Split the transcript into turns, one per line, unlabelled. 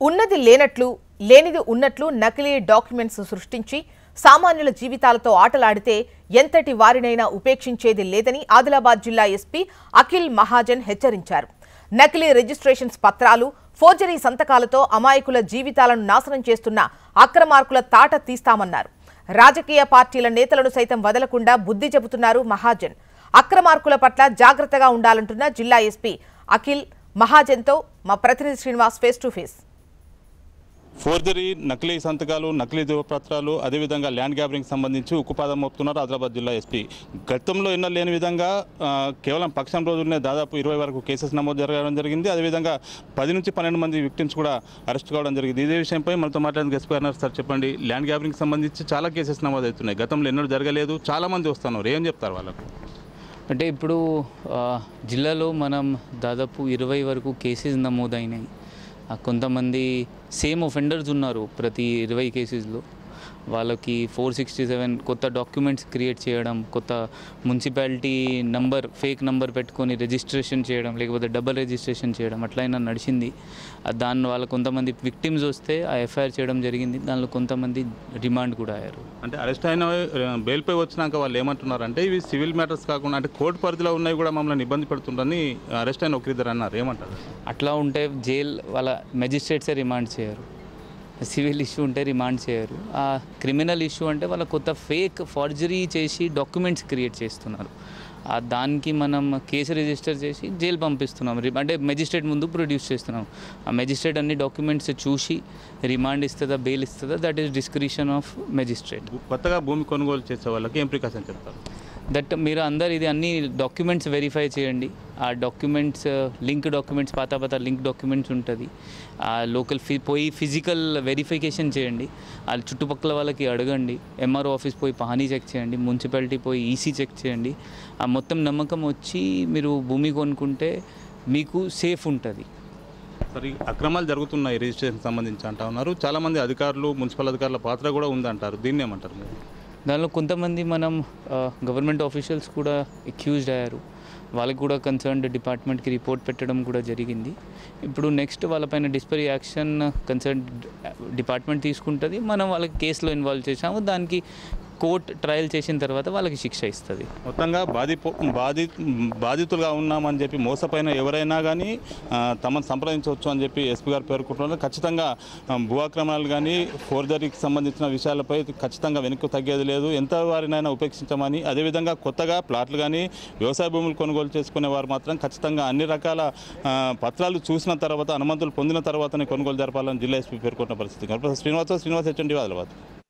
ఉన్నది లేనట్లు లేనిది ఉన్నట్లు నకిలీ డాక్యుమెంట్స్ సృష్టించి సామాన్యుల జీవితాలతో ఆటలాడితే ఎంతటి వారినైనా ఉపేక్షించేది లేదని ఆదిలాబాద్ జిల్లా ఎస్పీ అఖిల్ మహాజన్ హెచ్చరించారు. నకిలీ రిజిస్ట్రేషన్స్ పత్రాలు, ఫోర్జరీ సంతకాలతో అమాయకుల జీవితాలను నాశనం చేస్తున్న అక్రమార్కుల తాట తీస్తామన్నారు. రాజకీయ పార్టీల నేతలను సైతం వదలకుండా బుద్ధి చెబుతున్నారు మహాజన్. అక్రమార్కుల పట్ల జాగ్రత్తగా ఉండాలంటున్న జిల్లా ఎస్పీ అఖిల్ మహాజన్తో మా ప్రతినిధి Srinivas face to face.
Forgery, నకిలీ సంతకాలు, నకిలీ ధృవపత్రాలు, అదేవిధంగా ల్యాండ్ గ్యాబరింగ్ సంబంధించి ఉక్కుపాదం మోపుతున్నారు ఆదిలాబాద్ జిల్లా ఎస్పీ. గతంలో ఎన్నో లేని విధంగా కేవలం పక్షం రోజుల్లోనే దాదాపు 20 వరకు కేసెస్ నమోదు జరగడం జరిగింది. అదేవిధంగా 10 నుంచి 12 మంది విక్టిమ్స్ కూడా అరెస్ట్ కావడం జరిగింది. ఇదే విషయంపై మనతో మాట్లాడిన ఎస్పీ గారు సార్ చెప్పండి, ల్యాండ్ గ్యాబరింగ్ సంబంధించి చాలా కేసెస్ నమోదు అవుతున్నాయి, గతంలో ఎన్నడూ జరగలేదు, చాలామంది వస్తున్నారు, ఏం చెప్తారు వాళ్ళకు?
అంటే ఇప్పుడు జిల్లాలో మనం దాదాపు 20 వరకు కేసెస్ నమోదైనాయి. కొంతమంది సేమ్ ఒఫెండర్స్ ఉన్నారు ప్రతి 20 కేసెస్లో. వాళ్ళకి 467 కొత్త డాక్యుమెంట్స్ క్రియేట్ చేయడం, కొత్త మున్సిపాలిటీ నంబర్, ఫేక్ నంబర్ పెట్టుకొని రిజిస్ట్రేషన్ చేయడం, లేకపోతే డబుల్ రిజిస్ట్రేషన్ చేయడం అట్లయినా నడిచింది. దాని వాళ్ళ కొంతమంది విక్టిమ్స్ వస్తే ఆ ఎఫ్ఐఆర్ చేయడం జరిగింది. దానిలో కొంతమంది రిమాండ్ కూడా అయ్యారు.
అంటే అరెస్ట్ అయిన బెయిల్పై వచ్చినాక వాళ్ళు ఏమంటున్నారు అంటే ఇవి సివిల్ మ్యాటర్స్ కాకుండా అంటే కోర్టు పరిధిలో ఉన్నాయి కూడా మమ్మల్ని ఇబ్బంది పెడుతుందని అరెస్ట్ అయిన ఒకరిద్దరు అన్నారు, ఏమంటారు?
అట్లా ఉంటే జైలు వాళ్ళ మెజిస్ట్రేట్సే రిమాండ్ చేయరు. సివిల్ ఇష్యూ ఉంటే రిమాండ్ చేయరు. ఆ క్రిమినల్ ఇష్యూ అంటే వాళ్ళ కొత్త ఫేక్ ఫార్జరీ చేసి డాక్యుమెంట్స్ క్రియేట్ చేస్తున్నారు. దానికి మనం కేసు రిజిస్టర్ చేసి జైలు పంపిస్తున్నాం, అంటే మెజిస్ట్రేట్ ముందు ప్రొడ్యూస్ చేస్తున్నాం. ఆ మెజిస్ట్రేట్ అన్ని డాక్యుమెంట్స్ చూసి రిమాండ్ ఇస్తుందా, బెయిల్ ఇస్తుందా, that is discretion of magistrate.
కొత్తగా భూమి కొనుగోలు చేసే వాళ్ళకి ఏం ప్రికాషన్ చెప్తారు?
దట్ మీరు అందరు ఇది అన్ని డాక్యుమెంట్స్ వెరిఫై చేయండి. ఆ డాక్యుమెంట్స్ లింక్ డాక్యుమెంట్స్, పాత లింక్ డాక్యుమెంట్స్ ఉంటుంది. ఆ లోకల్ పోయి ఫిజికల్ వెరిఫికేషన్ చేయండి. ఆ చుట్టుపక్కల వాళ్ళకి అడగండి. ఎంఆర్ఓ ఆఫీస్ పోయి పహానీ చెక్ చేయండి, మున్సిపాలిటీ పోయి ఈసీ చెక్ చేయండి. ఆ మొత్తం నమ్మకం వచ్చి మీరు భూమి కొనుక్కుంటే మీకు సేఫ్ ఉంటుంది.
సరే, అక్రమాలు జరుగుతున్నాయి రిజిస్ట్రేషన్ సంబంధించి అంటా ఉన్నారు. చాలామంది అధికారులు, మున్సిపల్ అధికారుల పాత్ర కూడా ఉందంటారు, దీన్ని ఏమంటారు మీరు?
దానిలో కొంతమంది మనం గవర్నమెంట్ ఆఫీషియల్స్ కూడా అక్యూజ్డ్ అయ్యారు. వాళ్ళకి కూడా కన్సర్న్డ్ డిపార్ట్మెంట్కి రిపోర్ట్ పెట్టడం కూడా జరిగింది. ఇప్పుడు నెక్స్ట్ వాళ్ళపైన డిస్పరీ యాక్షన్ కన్సర్న్ డిపార్ట్మెంట్ తీసుకుంటుంది. మనం వాళ్ళకి కేసులో ఇన్వాల్వ్ చేసాము. దానికి కోర్ట్ ట్రయల్ చేసిన తర్వాత వాళ్ళకి శిక్ష ఇస్తుంది.
మొత్తంగా బాధితులుగా ఉన్నామని చెప్పి మోసపోయిన ఎవరైనా కానీ తమను సంప్రదించవచ్చు అని చెప్పి ఎస్పీ గారు పేర్కొంటున్నారు. ఖచ్చితంగా భూ ఆక్రమణలు కానీ ఫోర్జరీకి సంబంధించిన విషయాలపై ఖచ్చితంగా వెనక్కు తగ్గేది లేదు, ఎంత వారినైనా ఉపేక్షించమని. అదేవిధంగా కొత్తగా ప్లాట్లు కానీ వ్యవసాయ భూములు కొనుగోలు చేసుకునే వారు మాత్రం ఖచ్చితంగా అన్ని రకాల పత్రాలు చూసిన తర్వాత, అనుమతులు పొందిన తర్వాతనే కొనుగోలు జరపాలని జిల్లా ఎస్పీ పేర్కొన్న పరిస్థితి. శ్రీనివాస్, హెచ్ఎండి, ఆదిలాబాద్.